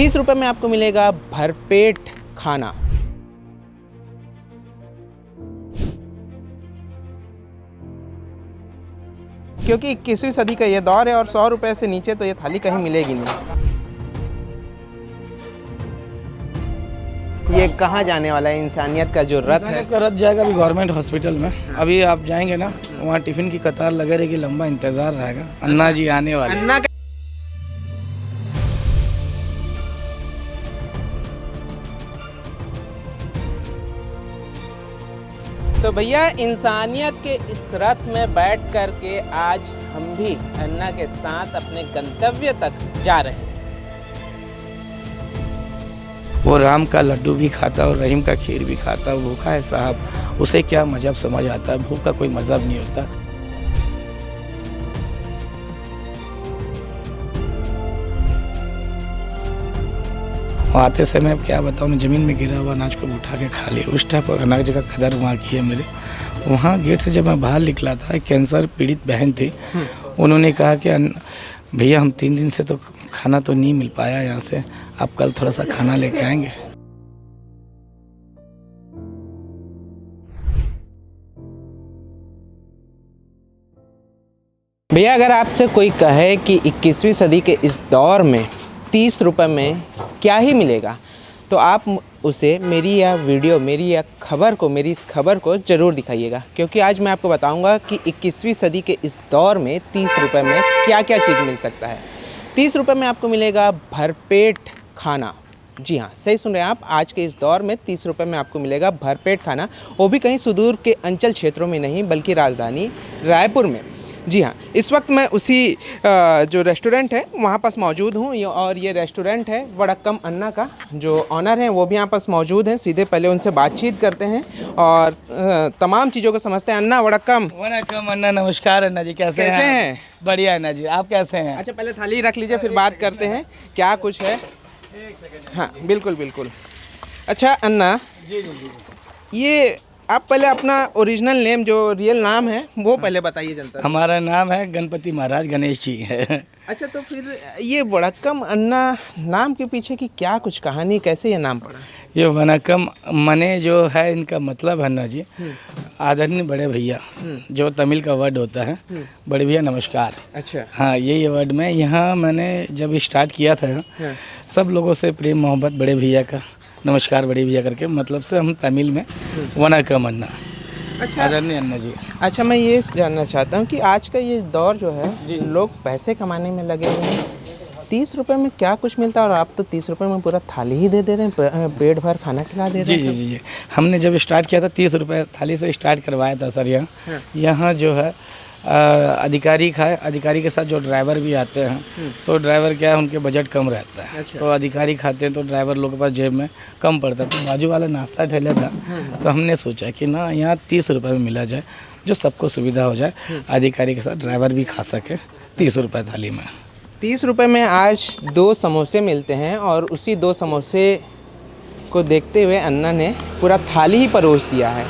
30 रुपये में आपको मिलेगा भरपेट खाना। क्योंकि 21वीं सदी का ये दौर है और 100 रुपये से नीचे तो ये थाली कहीं मिलेगी नहीं। ये कहाँ जाने वाला है? इंसानियत का जो रथ है, रथ जाएगा अभी गवर्नमेंट हॉस्पिटल में। अभी आप जाएंगे ना, वहाँ टिफिन की कतार लगे रहेगी, लंबा इंतजार रहेगा। अन्ना जी आने वाले। अन्ना तो भैया इंसानियत के इस रथ में बैठ कर के आज हम भी अन्ना के साथ अपने गंतव्य तक जा रहे हैं। वो राम का लड्डू भी खाता और रहीम का खीर भी खाता। भूखा है साहब, उसे क्या मजहब समझ आता है? भूख का कोई मजहब नहीं होता। आते समय क्या बताऊँ, ज़मीन में गिरा हुआ अनाज को उठा के खा लिया। उस टाइप अनाज का कदर वहाँ की है मेरे। वहाँ गेट से जब मैं बाहर निकला था, एक कैंसर पीड़ित बहन थी। उन्होंने कहा कि भैया हम 3 दिन से तो खाना तो नहीं मिल पाया यहाँ से, आप कल थोड़ा सा खाना लेके आएंगे। भैया अगर आपसे कोई कहे कि 21वीं सदी के इस दौर में 30 रुपये में क्या ही मिलेगा, तो आप उसे मेरी इस खबर को ज़रूर दिखाइएगा। क्योंकि आज मैं आपको बताऊंगा कि 21वीं सदी के इस दौर में 30 रुपये में क्या क्या चीज़ मिल सकता है। 30 रुपये में आपको मिलेगा भरपेट खाना। जी हाँ, सही सुन रहे हैं आप। आज के इस दौर में 30 रुपये में आपको मिलेगा भरपेट खाना, वो भी कहीं सुदूर के अंचल क्षेत्रों में नहीं बल्कि राजधानी रायपुर में। जी हाँ, इस वक्त मैं उसी जो रेस्टोरेंट है वहाँ पास मौजूद हूँ। और ये रेस्टोरेंट है वड़क्कम अन्ना का। जो ऑनर हैं वो भी यहाँ पास मौजूद हैं। सीधे पहले उनसे बातचीत करते हैं और तमाम चीज़ों को समझते हैं। अन्ना वड़क्कम। वड़क्कम अन्ना, नमस्कार अन्ना जी, कैसे हैं? बढ़िया अन्ना जी, आप कैसे हैं? अच्छा, पहले थाली रख लीजिए, फिर बात करते हैं क्या कुछ है। हाँ बिल्कुल बिल्कुल। अच्छा अन्ना जी, ये आप पहले अपना ओरिजिनल नेम, जो रियल नाम है वो पहले बताइए जनता। हमारा नाम है गणपति महाराज गणेश जी है। अच्छा, तो फिर ये वड़क्कम अन्ना नाम के पीछे की क्या कुछ कहानी, कैसे ये नाम पड़ा? ये वनक्कम मने जो है, इनका मतलब है अन्ना जी, आदरणीय बड़े भैया, जो तमिल का वर्ड होता है बड़े भैया नमस्कार। अच्छा हाँ, ये वर्ड में यहाँ मैंने जब स्टार्ट किया था, सब लोगों से प्रेम मोहब्बत बड़े भैया का, नमस्कार बड़े भैया करके, मतलब से हम तमिल में वनक्कम अन्ना। अच्छा आदरणीय अन्ना जी। अच्छा, मैं ये जानना चाहता हूँ कि आज का ये दौर जो है, लोग पैसे कमाने में लगे हुए हैं। 30 रुपये में क्या कुछ मिलता है और आप तो 30 रुपये में पूरा थाली ही दे रहे हैं, पेट भर खाना खिला दे रहे हैं। जी। हमने जब स्टार्ट किया था 30 रुपये थाली से स्टार्ट करवाया था सर। यहाँ जो है अधिकारी खाए, अधिकारी के साथ जो ड्राइवर भी आते हैं, तो ड्राइवर क्या है, उनके बजट कम रहता है। अच्छा। तो अधिकारी खाते हैं तो ड्राइवर लोग के पास जेब में कम पड़ता है। तो बाजू वाला नाश्ता ठेला था, तो हमने सोचा कि ना यहाँ 30 रुपये में मिला जाए, जो सबको सुविधा हो जाए, अधिकारी के साथ ड्राइवर भी खा सके 30 रुपये थाली में। 30 रुपये में आज 2 समोसे मिलते हैं और उसी 2 समोसे को देखते हुए अन्ना ने पूरा थाली ही परोस दिया है।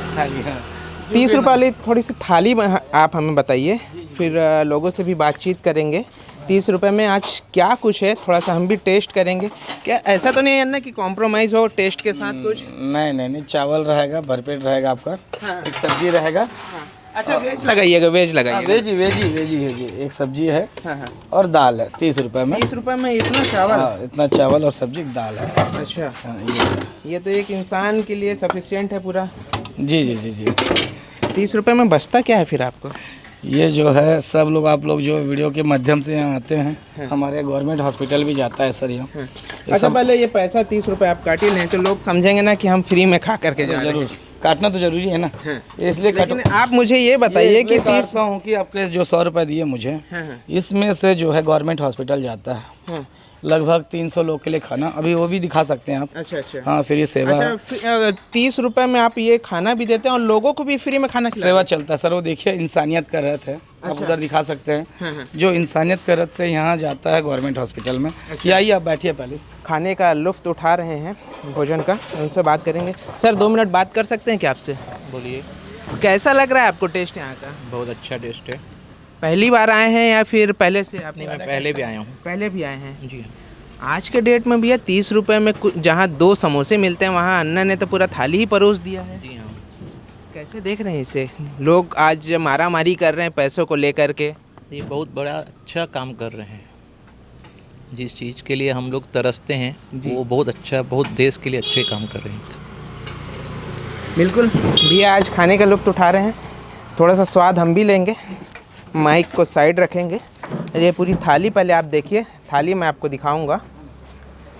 30 रुपये वाली थोड़ी सी थाली आप हमें बताइए, फिर लोगों से भी बातचीत करेंगे। 30 रुपये में आज क्या कुछ है, थोड़ा सा हम भी टेस्ट करेंगे। क्या ऐसा तो नहीं है ना कि कॉम्प्रोमाइज़ हो टेस्ट के साथ कुछ? नहीं, चावल रहेगा, भरपेट रहेगा आपका। एक सब्जी रहेगा। अच्छा, वेज लगाइएगा, वेज लगाइएगा। वेजी एक सब्जी है और दाल है 30 रुपये में। 30 रुपये में इतना चावल? इतना चावल और सब्जी, दाल है। अच्छा ये तो एक इंसान के लिए सफिशिएंट है पूरा। जी। 30 रुपये में बचता क्या है फिर आपको? ये जो है सब लोग, आप लोग जो वीडियो के माध्यम से यहाँ आते हैं, हमारे गवर्नमेंट हॉस्पिटल भी जाता है सर यहाँ। अच्छा, पहले ये पैसा 30 रुपये आप काट ही लें तो लोग समझेंगे ना कि हम फ्री में खा करके जा रहे हैं। जरूर काटना तो जरूरी है ना, इसलिए लेकिन आप मुझे ये बताइए कि 30 हूँ कि आपके जो 100 रुपये दिए मुझे, इसमें से जो है गवर्नमेंट हॉस्पिटल जाता है लगभग 300 लोग के लिए खाना। अभी वो भी दिखा सकते हैं आप। अच्छा। हाँ, फ्री सेवा। अच्छा, 30 रुपये में आप ये खाना भी देते हैं और लोगों को भी फ्री में खाना खिलाते हैं? सेवा चलता है सर। वो देखिए इंसानियत का रथ है। आप उधर दिखा सकते हैं, जो इंसानियत का रथ से यहाँ जाता है गवर्नमेंट हॉस्पिटल में। आइए आप बैठिए, पहले खाने का लुफ्त उठा रहे हैं भोजन का, उनसे बात करेंगे। सर 2 मिनट बात कर सकते हैं क्या आपसे? बोलिए। कैसा लग रहा है आपको टेस्ट यहाँ का? बहुत अच्छा टेस्ट है। पहली बार आए हैं या फिर पहले से आपने? मैं पहले भी आया हूँ। पहले भी आए हैं जी। आज के डेट में भैया 30 रुपए में जहाँ 2 समोसे मिलते हैं वहाँ अन्ना ने तो पूरा थाली ही परोस दिया है। जी हाँ। कैसे देख रहे हैं इसे? लोग आज मारा मारी कर रहे हैं पैसों को लेकर के। ये बहुत बड़ा अच्छा काम कर रहे हैं। जिस चीज़ के लिए हम लोग तरसते हैं वो बहुत अच्छा, बहुत देश के लिए अच्छे काम कर रहे हैं। बिल्कुल भैया आज खाने का लुत्फ़ उठा रहे हैं, थोड़ा सा स्वाद हम भी लेंगे। माइक को साइड रखेंगे। ये पूरी थाली पहले आप देखिए, थाली मैं आपको दिखाऊंगा।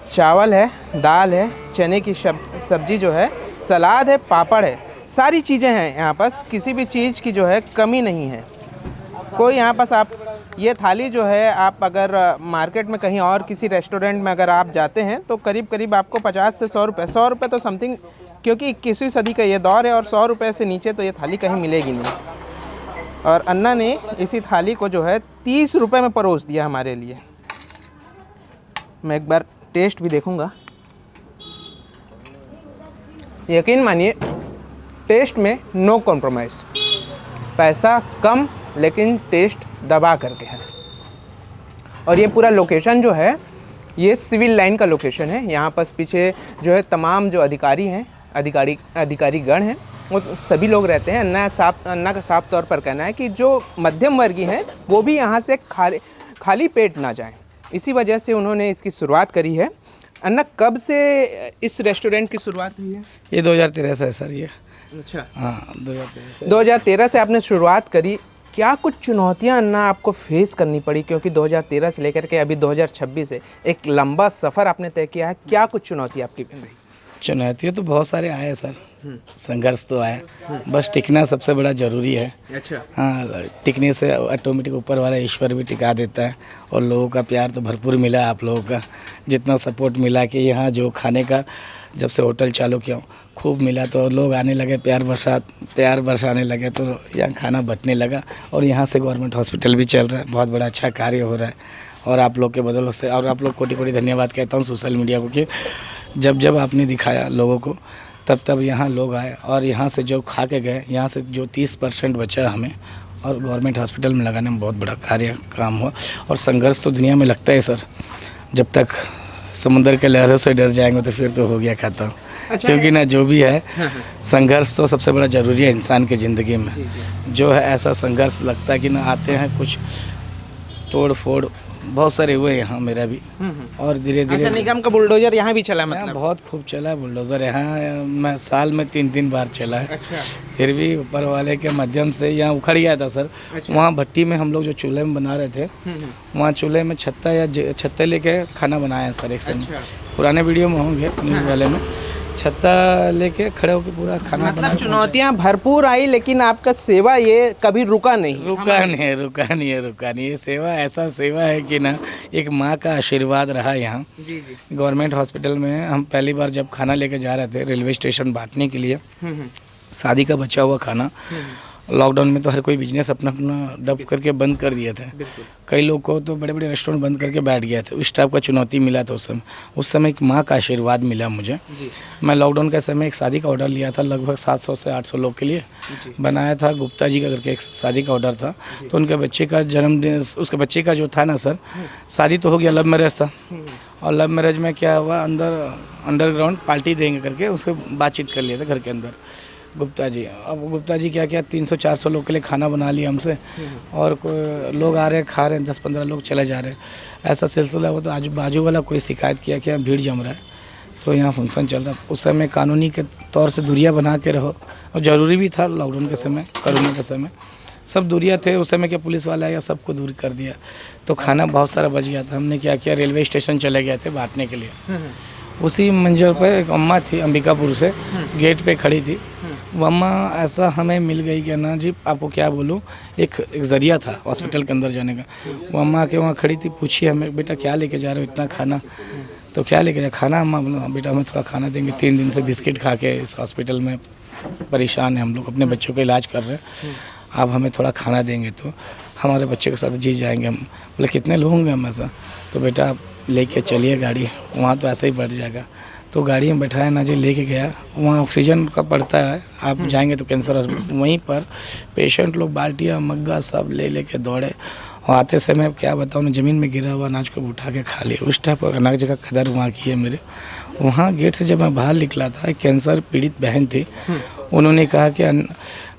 चावल है, दाल है, चने की सब्जी जो है, सलाद है, पापड़ है, सारी चीज़ें हैं यहाँ पास। किसी भी चीज़ की जो है कमी नहीं है। कोई यहाँ पास आप ये थाली जो है, आप अगर मार्केट में कहीं और किसी रेस्टोरेंट में अगर आप जाते हैं तो करीब करीब आपको 50 से 100 रुपये, 100 रुपये तो समथिंग, क्योंकि 21वीं सदी का ये दौर है और 100 रुपये से नीचे तो ये थाली कहीं मिलेगी नहीं। और अन्ना ने इसी थाली को जो है 30 रुपये में परोस दिया हमारे लिए। मैं एक बार टेस्ट भी देखूंगा। यकीन मानिए टेस्ट में नो कॉम्प्रोमाइज़। पैसा कम लेकिन टेस्ट दबा करके है। और ये पूरा लोकेशन जो है ये सिविल लाइन का लोकेशन है। यहाँ पास पीछे जो है तमाम जो अधिकारी हैं, अधिकारीगण हैं, वो सभी लोग रहते हैं। अन्ना का साफ तौर पर कहना है कि जो मध्यम वर्गीय हैं वो भी यहाँ से खाली पेट ना जाएं। इसी वजह से उन्होंने इसकी शुरुआत करी है। अन्ना कब से इस रेस्टोरेंट की शुरुआत हुई है? ये 2013 से है सर ये। अच्छा हाँ 2013 से आपने शुरुआत करी। क्या कुछ चुनौतियां अन्ना आपको फेस करनी पड़ी? क्योंकि 2013 से लेकर के अभी 2026 है, एक लंबा सफ़र आपने तय किया है। क्या कुछ चुनौती आपकी रही? चुनौतियाँ तो बहुत सारे आए सर, संघर्ष तो आया, बस टिकना सबसे बड़ा ज़रूरी है। अच्छा। हाँ, टिकने से ऑटोमेटिक ऊपर वाला ईश्वर भी टिका देता है। और लोगों का प्यार तो भरपूर मिला, आप लोगों का जितना सपोर्ट मिला कि यहाँ जो खाने का जब से होटल चालू किया खूब मिला, तो लोग आने लगे, प्यार बरसाने लगे, तो यहाँ खाना बंटने लगा। और यहाँ से गवर्नमेंट हॉस्पिटल भी चल रहा है, बहुत बड़ा अच्छा कार्य हो रहा है। और आप लोग के बदौलत से, और आप लोग कोटि कोटि धन्यवाद कहता हूँ सोशल मीडिया को कि जब आपने दिखाया लोगों को, तब यहाँ लोग आए। और यहाँ से जो खा के गए, यहाँ से जो 30% बचा हमें और गवर्नमेंट हॉस्पिटल में लगाने में बहुत बड़ा काम हुआ। और संघर्ष तो दुनिया में लगता है सर, जब तक समुद्र के लहरों से डर जाएंगे तो फिर तो हो गया खत्म। अच्छा, क्योंकि ना जो भी है संघर्ष तो सबसे बड़ा ज़रूरी है इंसान की ज़िंदगी में। जो है ऐसा संघर्ष लगता है कि ना आते हैं कुछ तोड़ फोड़ बहुत सारे हुए यहाँ, मेरा भी। और धीरे धीरे निगम का बुलडोजर यहाँ भी चला? मतलब बहुत खूब चला बुलडोज़र यहाँ, मैं साल में 3 बार चला है। अच्छा। फिर भी ऊपर वाले के माध्यम से यहाँ उखड़ गया था सर। अच्छा। वहाँ भट्टी में हम लोग जो चूल्हे में बना रहे थे, वहाँ चूल्हे में छत्ता लेके खाना बनाया सर एक समय। अच्छा। पुराने वीडियो में होंगे न्यूज़ वाले में, छत्ता लेके खड़े होकर पूरा खाना मतलब चुनौतियाँ भरपूर आई, लेकिन आपका सेवा ये कभी रुका नहीं। ये सेवा ऐसा सेवा है कि ना एक माँ का आशीर्वाद रहा यहाँ। जी। गवर्नमेंट हॉस्पिटल में हम पहली बार जब खाना लेके जा रहे थे रेलवे स्टेशन बांटने के लिए, शादी का बचा हुआ खाना, लॉकडाउन में तो हर कोई बिजनेस अपना डब करके बंद कर दिए थे। कई लोग को तो बड़े बड़े रेस्टोरेंट बंद करके बैठ गए थे। उस टाइप का चुनौती मिला था उस समय एक माँ का आशीर्वाद मिला मुझे। मैं लॉकडाउन के समय एक शादी का ऑर्डर लिया था, लगभग 700 से 800 लोग के लिए बनाया था। गुप्ता जी का करके एक शादी का ऑर्डर था। तो उनके बच्चे का जन्मदिन, उसके बच्चे का जो था ना सर, शादी तो हो गया, लव मैरिज था। और लव मैरिज में क्या हुआ, अंडरग्राउंड पार्टी देंगे करके उसको बातचीत कर लिया था घर के अंदर गुप्ता जी। अब गुप्ता जी क्या 300-400 लोग के लिए खाना बना लिया हमसे। और लोग आ रहे हैं, खा रहे हैं, 10-15 लोग चले जा रहे हैं, ऐसा सिलसिला हुआ। तो आजू बाजू वाला कोई शिकायत किया कि भीड़ जम रहा है, तो यहाँ फंक्शन चल रहा है। उस समय कानूनी के तौर से दूरियाँ बना के रहो, और ज़रूरी भी था। लॉकडाउन के समय, कोरोना के समय सब दूरियाँ थे। उस समय के पुलिस वाला आया, सबको दूर कर दिया, तो खाना बहुत सारा बच गया था। हमने क्या किया, रेलवे स्टेशन चले गए थे बांटने के लिए। उसी मंजिल पर एक अम्मा थी, अंबिकापुर से, गेट पे खड़ी थी। वो अम्मा ऐसा हमें मिल गई कि ना जी आपको क्या बोलूँ, एक ज़रिया था हॉस्पिटल के अंदर जाने का। वो अम्मा आके वहाँ खड़ी थी, पूछी हमें, बेटा क्या लेके जा रहे हो इतना खाना? तो क्या लेके जा, खाना? अम्मा बोला बेटा हमें थोड़ा खाना देंगे, 3 दिन से बिस्किट खा के इस हॉस्पिटल में परेशान हैं हम लोग, अपने बच्चों का इलाज कर रहे हैं, आप हमें थोड़ा खाना देंगे तो हमारे बच्चे के साथ जी जाएंगे हम। बोले कितने लोग होंगे हम? ऐसा तो बेटा आप लेके चलिए गाड़ी, वहाँ तो ऐसे ही बढ़ जाएगा। तो गाड़ी में बैठाया ना जी, लेके गया। वहाँ ऑक्सीजन का पड़ता है, आप जाएंगे तो कैंसर हॉस्पिटल। वहीं पर पेशेंट लोग बाल्टियाँ मग्गा सब ले लेके दौड़े, और आते समय क्या बताऊँ, ज़मीन में गिरा हुआ अनाज को उठा के खा लिया। उस टाइप का अनाज का कदर वहाँ की है मेरे। वहाँ गेट से जब मैं बाहर निकला था, एक कैंसर पीड़ित बहन थी, उन्होंने कहा कि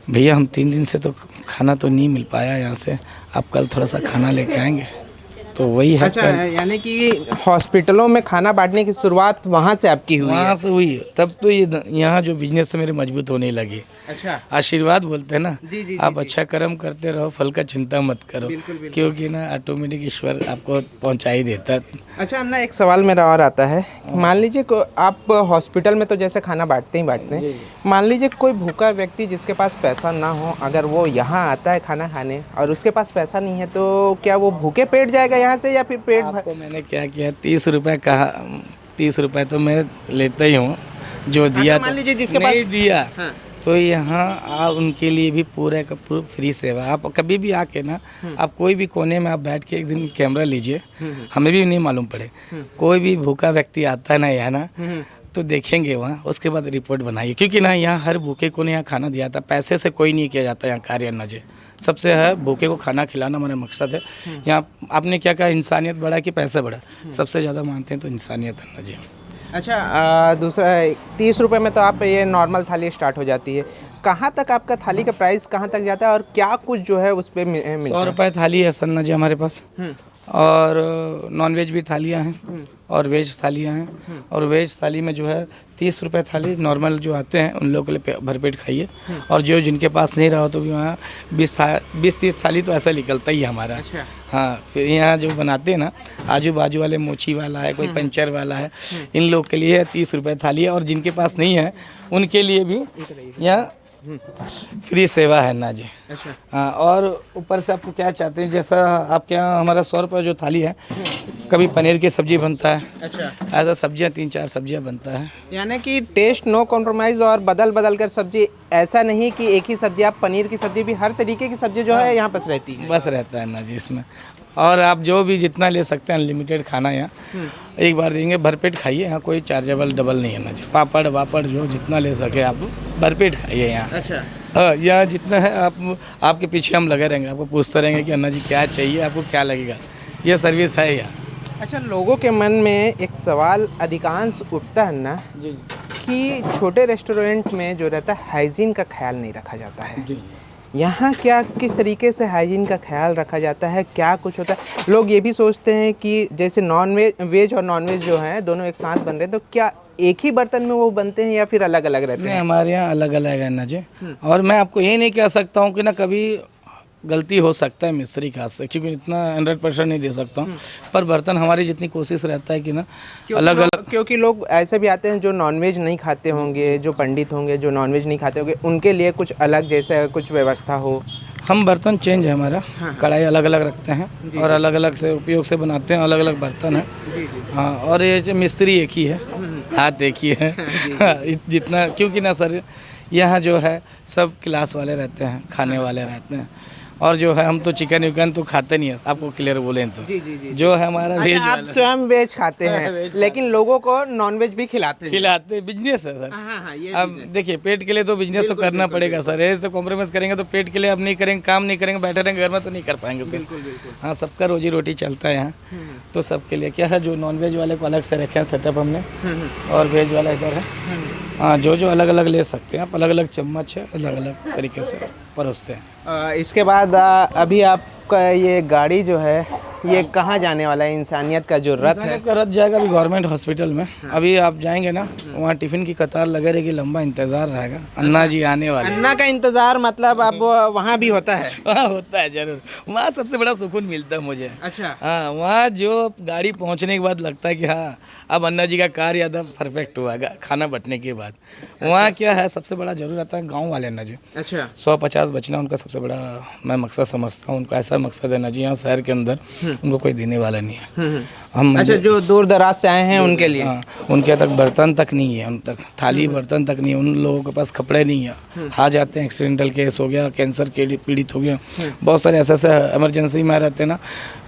भैया हम 3 दिन से तो खाना तो नहीं मिल पाया यहाँ से, आप कल थोड़ा सा खाना लेके आएंगे। तो वही है। अच्छा, यानी कि हॉस्पिटलों में खाना बांटने की शुरुआत वहाँ से आपकी हुई है? वहाँ से हुई, तब तो ये यहाँ जो बिजनेस से मेरे मजबूत होने लगी। अच्छा, आशीर्वाद बोलते हैं ना, जी जी आप अच्छा कर्म करते रहो, फल का चिंता मत करो, क्योंकि ना ऑटोमेटिक ईश्वर आपको पहुँचा ही देता है। अच्छा अन्ना, एक सवाल मेरा और आता है। मान लीजिए आप हॉस्पिटल में तो जैसे खाना बांटते हैं, मान लीजिए कोई भूखा व्यक्ति जिसके पास पैसा ना हो, अगर वो यहाँ आता है खाना खाने और उसके पास पैसा नहीं है, तो क्या वो भूखे पेट जाएगा यहाँ से, या फिर पेट आपको मैंने क्या किया, 30 रुपये कहा, 30 रुपये तो मैं लेता ही हूँ, जो दिया मान तो लीजिए जिसके पास नहीं दिया तो यहाँ उनके लिए भी पूरे का पूरा फ्री सेवा। आप कभी भी आके ना, आप कोई भी कोने में आप बैठ के एक दिन कैमरा लीजिए, हमें भी नहीं मालूम पड़े, कोई भी भूखा व्यक्ति आता है ना यहाँ ना, तो देखेंगे वहाँ, उसके बाद रिपोर्ट बनाइए, क्योंकि ना यहाँ हर भूखे को यहाँ खाना दिया था। पैसे से कोई नहीं किया जाता यहाँ कार्य अन्ना जी, सबसे है भूखे को खाना खिलाना हमारा मकसद है। यहाँ आपने क्या कहा, इंसानियत बढ़ा कि पैसा बढ़ा, सबसे ज़्यादा मानते हैं तो इंसानियत अन्ना जी। अच्छा, दूसरा 30 रुपये में तो आप ये नॉर्मल थाली स्टार्ट हो जाती है, कहाँ तक आपका थाली का प्राइस कहाँ तक जाता है और क्या कुछ जो है उस पर मिलता है? 100 रुपये थाली है सन्ना जी हमारे पास, और नॉन वेज भी थालियाँ हैं और वेज थालियाँ हैं। और वेज थाली में जो है 30 रुपये थाली नॉर्मल जो आते हैं उन लोगों के लिए भरपेट खाइए, और जो जिनके पास नहीं रहा तो भी वहाँ 20-30 थाली तो ऐसा निकलता ही है हमारा। अच्छा। हाँ, फिर यहाँ जो बनाते हैं ना, आजू बाजू वाले मोची वाला है, कोई पंचर वाला है, इन लोग के लिए 30 रुपये थाली है, और जिनके पास नहीं है उनके लिए भी यहाँ फ्री सेवा है ना जी। अच्छा। हाँ, और ऊपर से आपको क्या चाहते हैं, जैसा आपके यहाँ हमारा 100 रुपये जो थाली है, कभी पनीर की सब्जी बनता है, अच्छा, ऐसा सब्जियाँ 3-4 सब्जियाँ बनता है। यानी कि टेस्ट नो कॉम्प्रोमाइज़, और बदल बदल कर सब्जी, ऐसा नहीं कि एक ही सब्जी, आप पनीर की सब्जी भी, हर तरीके की सब्जी जो है यहाँ बस रहती है। बस रहता है ना जी इसमें, और आप जो भी जितना ले सकते हैं, अनलिमिटेड खाना यहाँ एक बार देंगे, भरपेट खाइए, यहाँ कोई चार्जेबल डबल नहीं है ना जी। पापड़ वापड़ जो जितना ले सके आप भरपेट खाइए यहाँ। अच्छा। हाँ, यहाँ जितना है आपके पीछे हम लगे रहेंगे, आपको पूछते रहेंगे कि अन्ना जी क्या चाहिए, आपको क्या लगेगा, ये सर्विस है यहाँ। अच्छा, लोगों के मन में एक सवाल अधिकांश उठता है ना जी कि छोटे रेस्टोरेंट में जो रहता है हाइजीन का ख्याल नहीं रखा जाता है। जी। यहाँ क्या किस तरीके से हाइजीन का ख्याल रखा जाता है, क्या कुछ होता है? लोग ये भी सोचते हैं कि जैसे वेज और नॉन-वेज जो हैं दोनों एक साथ बन रहे हैं, तो क्या एक ही बर्तन में वो बनते हैं या फिर अलग अलग रहते नहीं, हैं? हमारे यहाँ अलग अलग है ना जी। और मैं आपको ये नहीं कह सकता हूँ कि ना कभी गलती हो सकता है मिस्त्री के हाथ से, क्योंकि इतना 100% नहीं दे सकता हूँ, पर बर्तन हमारी जितनी कोशिश रहता है कि ना अलग अलग, क्योंकि लोग ऐसे भी आते हैं जो नॉनवेज नहीं खाते होंगे, जो पंडित होंगे जो नॉनवेज नहीं खाते होंगे, उनके लिए कुछ अलग जैसे कुछ व्यवस्था हो। हम बर्तन चेंज है हमारा, कढ़ाई अलग अलग रखते हैं और अलग अलग से उपयोग से बनाते हैं, अलग अलग बर्तन है। हाँ, और ये जो मिस्त्री एक ही है, हाथ एक ही है जितना, क्योंकि ना सर यहाँ जो है सब क्लास वाले रहते हैं, खाने वाले रहते हैं, और जो है हम तो चिकन विकन तो खाते नहीं है, आपको क्लियर बोलें तो। जी। जो है हमारा वेज आप स्वयं वेज खाते हैं, लेकिन लोगों को नॉनवेज भी खिलाते हैं। बिजनेस है सर। हाँ, ये अब देखिए, पेट के लिए तो बिजनेस तो करना पड़ेगा सर, ऐसे कॉम्प्रोमाइज़ करेंगे तो पेट के लिए अब नहीं करेंगे, काम नहीं करेंगे, बैठे रहेंगे घर में तो नहीं कर पाएंगे सर। हाँ, सबका रोजी रोटी चलता है यहाँ, तो सबके लिए क्या है, जो नॉनवेज वाले को अलग से रखे हैं सेटअप हमने, और वेज वाला इधर है। हाँ, जो अलग अलग ले सकते हैं आप, अलग अलग चम्मच है, अलग अलग तरीके से परोसते हैं। इसके बाद अभी आपका ये गाड़ी जो है ये कहाँ जाने वाला है? इंसानियत का जो रथ है, रथ जाएगा अभी गवर्नमेंट हॉस्पिटल में। अभी आप जाएंगे ना, वहाँ टिफ़िन की कतार लगे रहेगी, लंबा इंतज़ार रहेगा, अन्ना जी आने वाले। अन्ना का इंतज़ार मतलब अब वहाँ भी होता है? हाँ, होता है जरूर, वहाँ सबसे बड़ा सुकून मिलता है मुझे। अच्छा। हाँ, वहाँ जो गाड़ी पहुँचने के बाद लगता है कि हाँ अब अन्ना जी का कार्य ज़्यादा परफेक्ट हुआ खाना बंटने के बाद। वहाँ क्या है, सबसे बड़ा जरूर आता है गाँव वाले अन्ना जी। अच्छा। 150 बचना उनका सबसे बड़ा मैं मकसद समझता हूँ, उनका ऐसा मकसद है ना जी, यहाँ शहर के अंदर उनको कोई देने वाला नहीं है। हम अच्छा, जो दूर दराज से आए हैं उनके लिए? हाँ, उनके तक बर्तन तक नहीं है, उन तक थाली बर्तन तक नहीं है, उन लोगों के पास कपड़े नहीं है, आ जाते हैं, एक्सीडेंटल केस हो गया, कैंसर के लिए पीड़ित हो गया, बहुत सारे ऐसे इमरजेंसी में रहते हैं ना,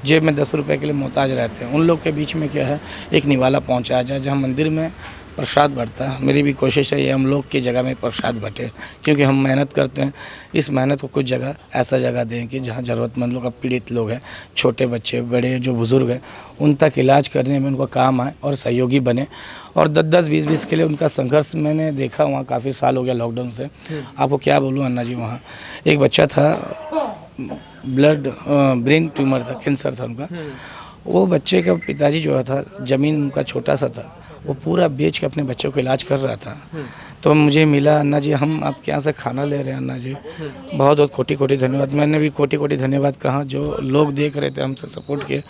जेब में 10 रुपये के लिए मोहताज रहते हैं, उन लोग के बीच में क्या है, एक निवाला पहुँचाया जाए, जहाँ मंदिर में प्रसाद बढ़ता है। मेरी भी कोशिश है ये हम लोग की जगह में प्रसाद बटे, क्योंकि हम मेहनत करते हैं। इस मेहनत को कुछ जगह ऐसा जगह दें कि जहाँ ज़रूरतमंद लोग, पीड़ित लोग हैं, छोटे बच्चे, बड़े जो बुज़ुर्ग हैं, उन तक इलाज करने में उनको काम आए और सहयोगी बने। और 10-10, 20-20 के लिए उनका संघर्ष मैंने देखा वहाँ, काफ़ी साल हो गया लॉकडाउन से। आपको क्या बोलूँ अन्ना जी, वहाँ एक बच्चा था, ब्रेन ट्यूमर था, कैंसर था उनका। वो बच्चे का पिताजी जो था, ज़मीन उनका छोटा सा था, वो पूरा बेच के अपने बच्चों को इलाज कर रहा था। तो मुझे मिला, अन्ना जी हम आपके यहाँ से खाना ले रहे हैं अन्ना जी, बहुत बहुत कोटि कोटि धन्यवाद। मैंने भी कोटि कोटि धन्यवाद कहा, जो लोग देख रहे थे हमसे सपोर्ट किए,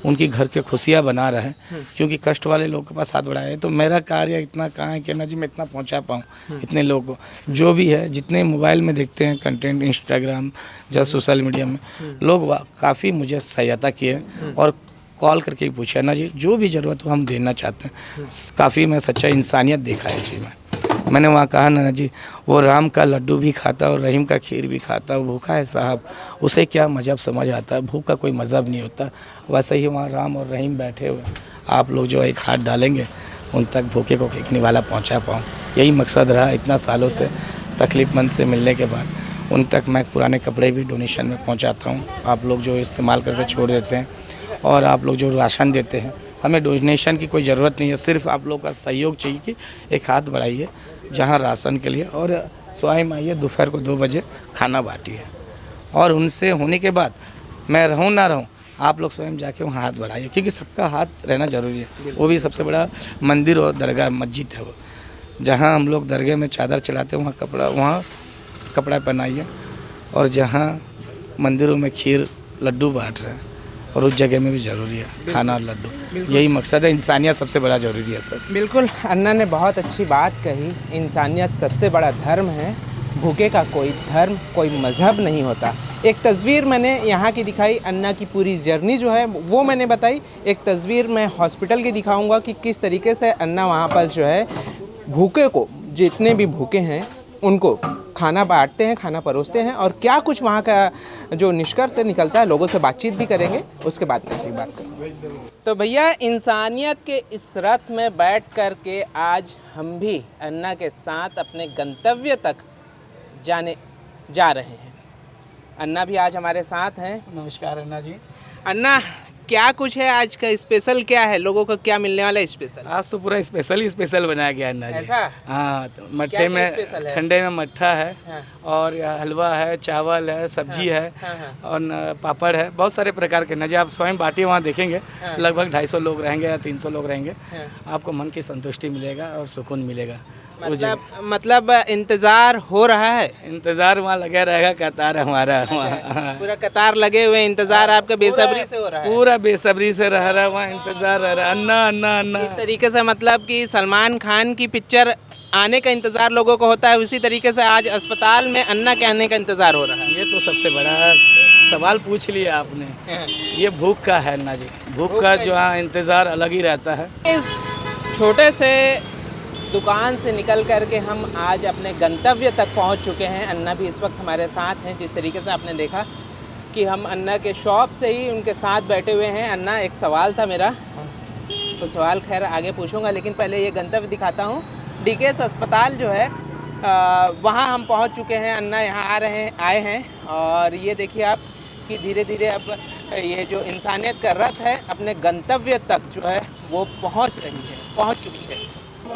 उनकी घर के खुशियाँ बना रहे हैं, क्योंकि कष्ट वाले लोग के पास हाथ बढ़ाए। तो मेरा कार्य इतना कहाँ है कि अन्ना जी मैं इतना पहुँचा पाऊँ इतने लोगों को। जो भी है, जितने मोबाइल में देखते हैं कंटेंट, इंस्टाग्राम या सोशल मीडिया में, लोग काफ़ी मुझे सहायता किए और कॉल करके ही पूछा ना जी जो भी ज़रूरत हो हम देना चाहते हैं। काफ़ी मैं सच्चा इंसानियत देखा है जी। मैंने वहाँ कहा ना जी, वो राम का लड्डू भी खाता और रहीम का खीर भी खाता, वो भूखा है साहब, उसे क्या मज़हब समझ आता है, भूख का कोई मज़हब नहीं होता। वैसे ही वहाँ राम और रहीम बैठे हुए, आप लोग जो एक हाथ डालेंगे उन तक भूखे को एक निवाला पहुँचा पाऊँ, यही मकसद रहा इतना सालों से तकलीफ़मंद से मिलने के बाद। उन तक मैं पुराने कपड़े भी डोनेशन में पहुँचाता हूँ। आप लोग जो इस्तेमाल करके छोड़ देते हैं और आप लोग जो राशन देते हैं, हमें डोनेशन की कोई ज़रूरत नहीं है, सिर्फ आप लोग का सहयोग चाहिए कि एक हाथ बढ़ाइए जहां राशन के लिए, और स्वयं आइए दोपहर को 2 बजे खाना बांटिए। और उनसे होने के बाद मैं रहूं ना रहूं, आप लोग स्वयं जाके वहाँ हाथ बढ़ाइए, क्योंकि सबका हाथ रहना ज़रूरी है। वो भी सबसे बड़ा मंदिर और दरगाह मस्जिद है वो, जहाँ हम लोग दरगाह में चादर चढ़ाते हैं वहाँ कपड़ा पहनाइए, और जहाँ मंदिरों में खीर लड्डू बांट रहे हैं और उस जगह में भी ज़रूरी है खाना और लड्डू। यही मकसद है, इंसानियत सबसे बड़ा ज़रूरी है सर। बिल्कुल, अन्ना ने बहुत अच्छी बात कही। इंसानियत सबसे बड़ा धर्म है, भूखे का कोई धर्म, कोई मज़हब नहीं होता। एक तस्वीर मैंने यहाँ की दिखाई, अन्ना की पूरी जर्नी जो है वो मैंने बताई। एक तस्वीर मैं हॉस्पिटल की दिखाऊंगा कि किस तरीके से अन्ना वहाँ पर जो है भूखे को, जितने भी भूखे हैं उनको खाना बांटते हैं, खाना परोसते हैं, और क्या कुछ वहाँ का जो निष्कर्ष निकलता है, लोगों से बातचीत भी करेंगे, उसके बाद में की बात करेंगे। तो भैया, इंसानियत के इस रथ में बैठ कर के आज हम भी अन्ना के साथ अपने गंतव्य तक जा रहे हैं। अन्ना भी आज हमारे साथ हैं। नमस्कार अन्ना जी। अन्ना, क्या कुछ है आज का स्पेशल, क्या है, लोगों को क्या मिलने वाला है स्पेशल? आज तो पूरा स्पेशल ही स्पेशल बनाया गया अन्ना जी। ऐसा? हाँ, तो मट्ठे क्या में स्पेशल है? ठंडे में मट्ठा है, हाँ। और हलवा है, चावल है, सब्जी है, और पापड़ है, बहुत सारे प्रकार के। अन्ना जी आप स्वयं बाटी वहाँ देखेंगे, लगभग 250 लोग रहेंगे या 300 लोग रहेंगे। आपको मन की संतुष्टि मिलेगा और सुकून मिलेगा। मतलब इंतजार हो रहा है? इंतजार वहाँ लगा रहेगा, कतार हमारा वहाँ पूरा कतार लगे हुए, इंतजार आपका बेसब्री से हो रहा है? पूरा बेसब्री से रह रहा है वहाँ, इंतजार रह रहा है। अन्ना अन्ना अन्ना इस तरीके से, मतलब कि सलमान खान की पिक्चर आने का इंतजार लोगों को होता है, उसी तरीके से आज अस्पताल में अन्ना के आने का इंतजार हो रहा है। ये तो सबसे बड़ा सवाल पूछ लिया आपने। ये भूख का है अन्ना जी, भूख का जो इंतजार अलग ही रहता है। इस छोटे से दुकान से निकल करके हम आज अपने गंतव्य तक पहुंच चुके हैं। अन्ना भी इस वक्त हमारे साथ हैं। जिस तरीके से आपने देखा कि हम अन्ना के शॉप से ही उनके साथ बैठे हुए हैं। अन्ना, एक सवाल था मेरा, तो सवाल खैर आगे पूछूंगा, लेकिन पहले ये गंतव्य दिखाता हूँ। डीकेएस अस्पताल जो है वहाँ हम पहुँच चुके हैं। अन्ना यहाँ आए हैं, और ये देखिए आप कि धीरे धीरे अब ये जो इंसानियत का रथ है अपने गंतव्य तक जो है वो पहुँच चुकी है।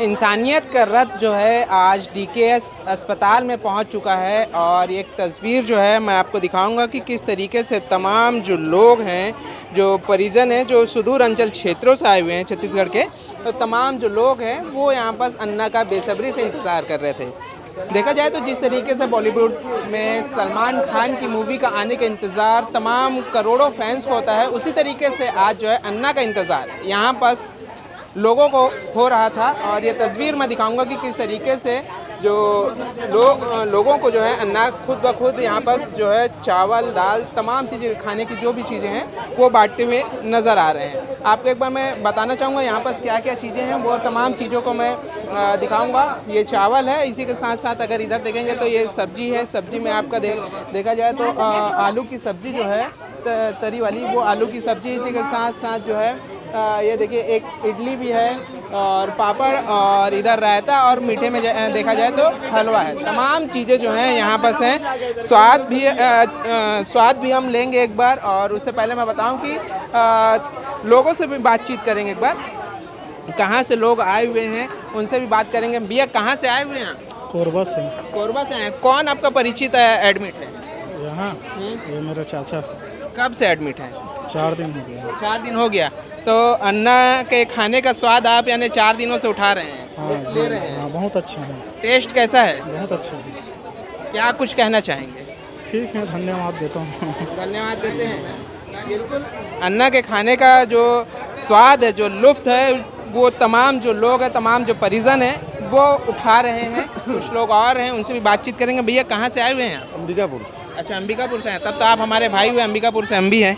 इंसानियत का रथ जो है आज डीकेएस अस्पताल में पहुंच चुका है, और एक तस्वीर जो है मैं आपको दिखाऊंगा कि किस तरीके से तमाम जो लोग हैं, जो परिजन हैं, जो सुदूर अंचल क्षेत्रों से आए हुए हैं छत्तीसगढ़ के, तो तमाम जो लोग हैं वो यहाँ पर अन्ना का बेसब्री से इंतज़ार कर रहे थे। देखा जाए तो जिस तरीके से बॉलीवुड में सलमान खान की मूवी का आने का इंतज़ार तमाम करोड़ों फैंस को होता है, उसी तरीके से आज जो है अन्ना का इंतज़ार यहाँ पर लोगों को हो रहा था। और ये तस्वीर मैं दिखाऊंगा कि किस तरीके से जो लोगों को जो है अन्ना खुद ब खुद यहाँ पर जो है चावल, दाल, तमाम चीज़ें, खाने की जो भी चीज़ें हैं वो बांटते हुए नज़र आ रहे हैं। आपको एक बार मैं बताना चाहूँगा यहाँ पर क्या क्या चीज़ें हैं, वो तमाम चीज़ों को मैं दिखाऊँगा। ये चावल है, इसी के साथ साथ अगर इधर देखेंगे तो ये सब्जी है। सब्जी में आपका देखा जाए तो आलू की सब्जी जो है तरी वाली, वो आलू की सब्जी, इसी के साथ साथ जो है ये देखिए एक इडली भी है, और पापड़ और इधर रायता और मीठे में देखा जाए तो हलवा है। तमाम चीज़ें जो हैं यहाँ पर हैं। स्वाद भी हम लेंगे एक बार, और उससे पहले मैं बताऊं कि लोगों से भी बातचीत करेंगे एक बार, कहाँ से लोग आए हुए हैं उनसे भी बात करेंगे। भैया कहाँ से आए हुए हैं? कोरबा से। कोरबा से हैं। कौन आपका परिचित एडमिट है यहाँ? ये मेरा चाचा। कब से एडमिट है? 4 दिन हो गया। 4 दिन हो गया। तो अन्ना के खाने का स्वाद आप यानी 4 दिनों से उठा रहे हैं? हाँ ले रहे हैं? हाँ, बहुत अच्छा है। टेस्ट कैसा है? बहुत अच्छा है। क्या कुछ कहना चाहेंगे? ठीक है, धन्यवाद देता हूँ। धन्यवाद देते हैं। बिल्कुल, अन्ना के खाने का जो स्वाद है, जो लुत्फ़ है, वो तमाम जो लोग हैं, तमाम जो परिजन हैं वो उठा रहे हैं। कुछ लोग और हैं, उनसे भी बातचीत करेंगे। भैया कहाँ से आए हुए हैं? अंबिकापुर। अच्छा, अंबिकापुर से हैं। तब तो आप हमारे भाई हुए, अंबिकापुर से हम भी हैं।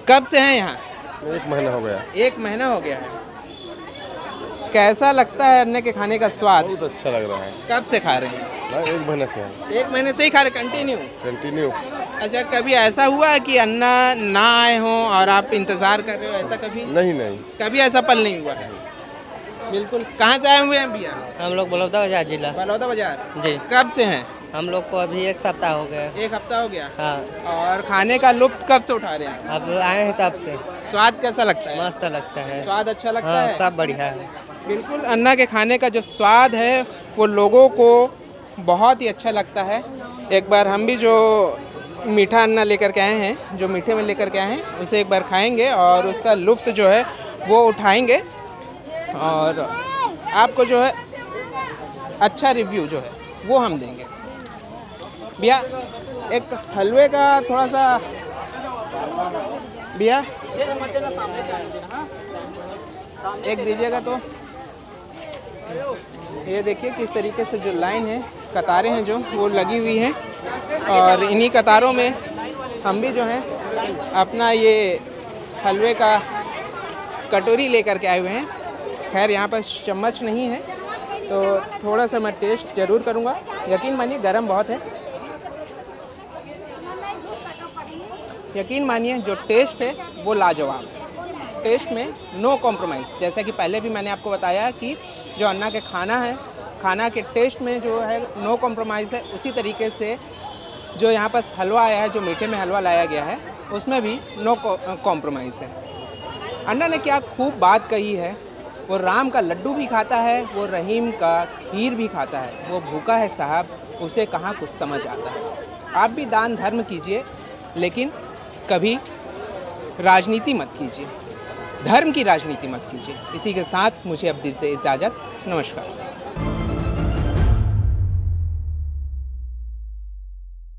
कब से हैं यहाँ? 1 महीना हो गया। 1 महीना हो गया है। कैसा लगता है अन्ना के खाने का स्वाद? बहुत अच्छा लग रहा है। कब से खा रहे हैं? 1 महीने से है। 1 महीने से ही खा रहे कंटिन्यू? कंटिन्यू। अच्छा, कभी ऐसा हुआ है कि अन्ना ना आए हों और आप इंतज़ार कर रहे हो, ऐसा कभी? नहीं नहीं। कभी ऐसा पल नहीं हुआ है? बिल्कुल। कहाँ से आए हुए हैं भैया? हम लोग बलौदा बाजार जिला। बलौदा बाजार। जी। कब से हैं? हम लोग को अभी 1 सप्ताह हो गया। 1 हफ्ता हो गया। हाँ, और खाने का लुत्फ़ कब से उठा रहे हैं? अब आए हैं तब से। स्वाद कैसा लगता है? मस्त लगता है। स्वाद अच्छा लगता हाँ, है? सब बढ़िया है। बिल्कुल, अन्ना के खाने का जो स्वाद है वो लोगों को बहुत ही अच्छा लगता है। एक बार हम भी जो मीठा अन्ना लेकर के आए हैं, जो मीठे में लेकर के आए हैं, उसे एक बार खाएंगे और उसका लुत्फ़ जो है वो उठाएंगे, और आपको जो है अच्छा रिव्यू जो है वो हम देंगे। भैया एक हलवे का थोड़ा सा, भैया एक दीजिएगा। तो ये देखिए किस तरीके से जो लाइन है, कतारें हैं जो वो लगी हुई हैं, और इन्हीं कतारों में हम भी जो हैं अपना ये हलवे का कटोरी लेकर के आए हुए हैं। खैर यहाँ पर चम्मच नहीं है, तो थोड़ा सा मैं टेस्ट ज़रूर करूँगा। यकीन मानिए गरम बहुत है। यकीन मानिए जो टेस्ट है वो लाजवाब है। टेस्ट में नो कॉम्प्रोमाइज़। जैसा कि पहले भी मैंने आपको बताया कि जो अन्ना के खाना है, खाना के टेस्ट में जो है नो कॉम्प्रोमाइज़ है, उसी तरीके से जो यहाँ पर हलवा आया है, जो मीठे में हलवा लाया गया है, उसमें भी नो कॉम्प्रोमाइज़ है। अन्ना ने क्या खूब बात कही है। वो राम का लड्डू भी खाता है, वो रहीम का खीर भी खाता है। वो भूखा है साहब, उसे कहाँ कुछ समझ आता है। आप भी दान धर्म कीजिए, लेकिन कभी राजनीति मत कीजिए, धर्म की राजनीति मत कीजिए। इसी के साथ मुझे अब दिल से इजाज़त। नमस्कार।